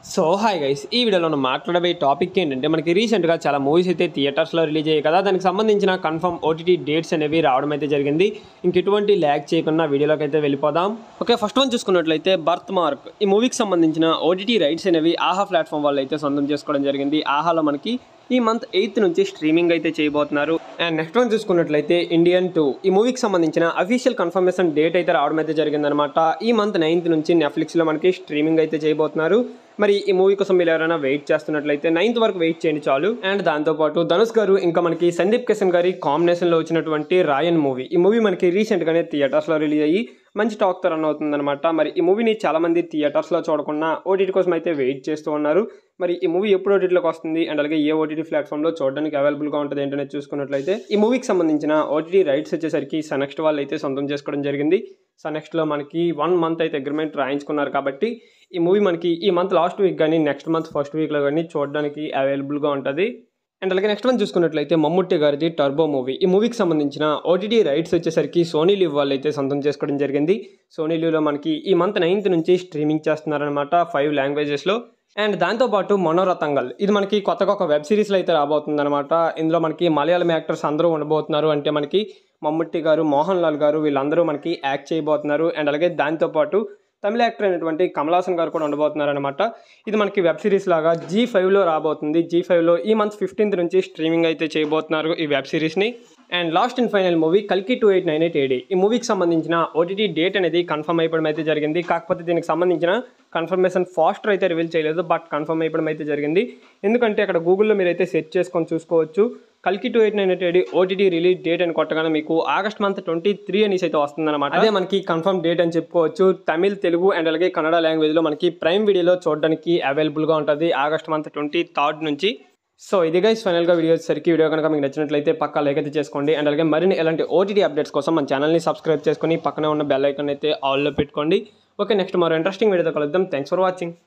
So hi guys, ఈ వీడియోలో మనం మాట్లాడబోయే టాపిక్ ఏంటంటే మనకి రీసెంట్గా చాలా మూవీస్ అయితే థియేటర్స్లో రిలీజ్ అయ్యాయి కదా. దానికి సంబంధించిన కన్ఫర్మ్ ఓటీటీ డేట్స్ అనేవి రావడం అయితే జరిగింది. ఇంకెటువంటి ల్యాగ్ చేయకుండా వీడియోలోకి అయితే వెళ్ళిపోదాం. ఓకే, ఫస్ట్ వన్ చూసుకున్నట్లయితే బర్త్ మార్క్. ఈ మూవీకి సంబంధించిన ఓటీటీ రైట్స్ అనేవి ఆహా ప్లాట్ఫామ్ వాళ్ళు అయితే సొంతం చేసుకోవడం జరిగింది. ఆహాలో మనకి ఈ మంత్ 8th నుంచి స్ట్రీమింగ్ అయితే చేయబోతున్నారు. అండ్ నెక్స్ట్ వన్ చూసుకున్నట్లయితే ఇండియన్ 2. ఈ మూవీకి సంబంధించిన అఫీషియల్ కన్ఫర్మేషన్ డేట్ అయితే రావడం అయితే జరిగిందనమాట. ఈ మంత్ 9th నుంచి నెట్ఫ్లిక్స్లో మనకి స్ట్రీమింగ్ అయితే చేయబోతున్నారు. మరి ఈ మూవీ కోసం మీరు ఎవరైనా వెయిట్ చేస్తున్నట్లయితే 9th వరకు వెయిట్ చేయండి చాలు. అండ్ దాంతోపాటు ధనుష్ గారు ఇంకా మనకి సందీప్ కిషన్ గారి కాంబినేషన్లో వచ్చినటువంటి రాయన్ మూవీ, ఈ మూవీ మనకి రీసెంట్గానే థియేటర్స్లో రిలీజ్ అయ్యి మంచి టాక్తో రన్ అవుతుందన్నమాట. మరి ఈ మూవీని చాలామంది థియేటర్స్లో చూడకుండా ఓటీటీ కోసం అయితే వెయిట్ చేస్తూ ఉన్నారు. మరి ఈ మూవీ ఎప్పుడు ఓటీటీలోకి వస్తుంది అండ్ అలాగే ఏ ఓటీటీ ప్లాట్ఫామ్లో చూడడానికి అవైలబుల్గా ఉంటుంది ఏంటనేది చూసుకున్నట్లయితే ఈ మూవీకి సంబంధించిన ఓటీటీ రైట్స్ వచ్చేసరికి సనెక్స్ట్ వాళ్ళు అయితే సొంతం చేసుకోవడం జరిగింది. సనెక్స్ట్లో మనకి 1 month అయితే అగ్రిమెంట్ రాయించుకున్నారు కాబట్టి ఈ మూవీ మనకి ఈ మంత్ లాస్ట్ వీక్ కానీ నెక్స్ట్ మంత్ ఫస్ట్ వీక్లో కానీ చూడడానికి అవైలబుల్గా ఉంటుంది. అండ్ అలాగే నెక్స్ట్ వన్ చూసుకున్నట్లయితే మమ్ముట్టి గారిది టర్బో మూవీ. ఈ మూవీకి సంబంధించిన ఓటీటీ రైట్స్ వచ్చేసరికి సోనీ లివ్ వాళ్ళు అయితే సొంతం చేసుకోవడం జరిగింది. సోనీ లివ్లో మనకి ఈ మంత్ 9th నుంచి స్ట్రీమింగ్ చేస్తున్నారనమాట 5 లాంగ్వేజెస్లో. అండ్ దాంతోపాటు మనోరతంగల్, ఇది మనకి కొత్తగా ఒక వెబ్ సిరీస్లో అయితే రాబోతుంది అనమాట. ఇందులో మనకి మలయాళం యాక్టర్స్ అందరూ ఉండబోతున్నారు. అంటే మనకి మమ్ముట్టి గారు, మోహన్ లాల్ గారు వీళ్ళందరూ మనకి యాక్ట్ చేయబోతున్నారు. అండ్ అలాగే దాంతోపాటు తమిళ యాక్టర్ అయినటువంటి కమల్ హాసన్ గారు కూడా ఉండబోతున్నారు అనమాట. ఇది మనకి వెబ్ సిరీస్ లాగా G5లో రాబోతుంది. G5లో ఈ మంత్ 15th నుంచి స్ట్రీమింగ్ అయితే చేయబోతున్నారు ఈ వెబ్ సిరీస్ని. And last and final movie కల్కి 2898 AD. ఈ మూవీకి సంబంధించిన ఓటీటీ డేట్ అనేది కన్ఫర్మ్ అయిపోవడం అయితే జరిగింది. కాకపోతే దీనికి సంబంధించిన కన్ఫర్మేషన్ ఫాస్టర్ అయితే రివీల్ చేయలేదు, బట్ కన్ఫర్మ్ అయిపోవడం అయితే జరిగింది. ఎందుకంటే అక్కడ గూగుల్లో మీరు అయితే సెర్చ్ చేసుకొని చూసుకోవచ్చు. కల్కి 2898 AD ఓటీటీ రిలీజ్ డేట్ అని కొట్టగానే మీకు ఆగస్ట్ మంత్ 23 అనేసి అయితే వస్తుందన్నమాట. అదే మనకి కన్ఫర్మ్ డేట్ అని చెప్పుకోవచ్చు. తమిళ్, తెలుగు అండ్ అలాగే కన్నడ లాంగ్వేజ్లో మనకి ప్రైమ్ వీడియోలో చూడడానికి అవైలబుల్గా ఉంటుంది ఆగస్ట్ మంత్ 23rd నుంచి. సో ఇది గైస్ ఫైనల్గా వీడియో వచ్చేసరికి వీడియో కనుక మీకు నచ్చినట్లయితే పక్కా లైక్ అయితే చేసుకోండి. అండ్ అలాగే మరిన్ని ఎలాంటి ఓటీటీ అప్డేట్స్ కోసం మన ఛానల్ని సబ్స్క్రైబ్ చేసుకొని పక్కనే ఉన్న బెల్ ఐకాన్ అయితే ఆల్లో పెట్టుకోండి. ఓకే, నెక్స్ట్ మరో ఇంట్రెస్టింగ్ వీడియోతో కలుద్దాం. Thanks for watching.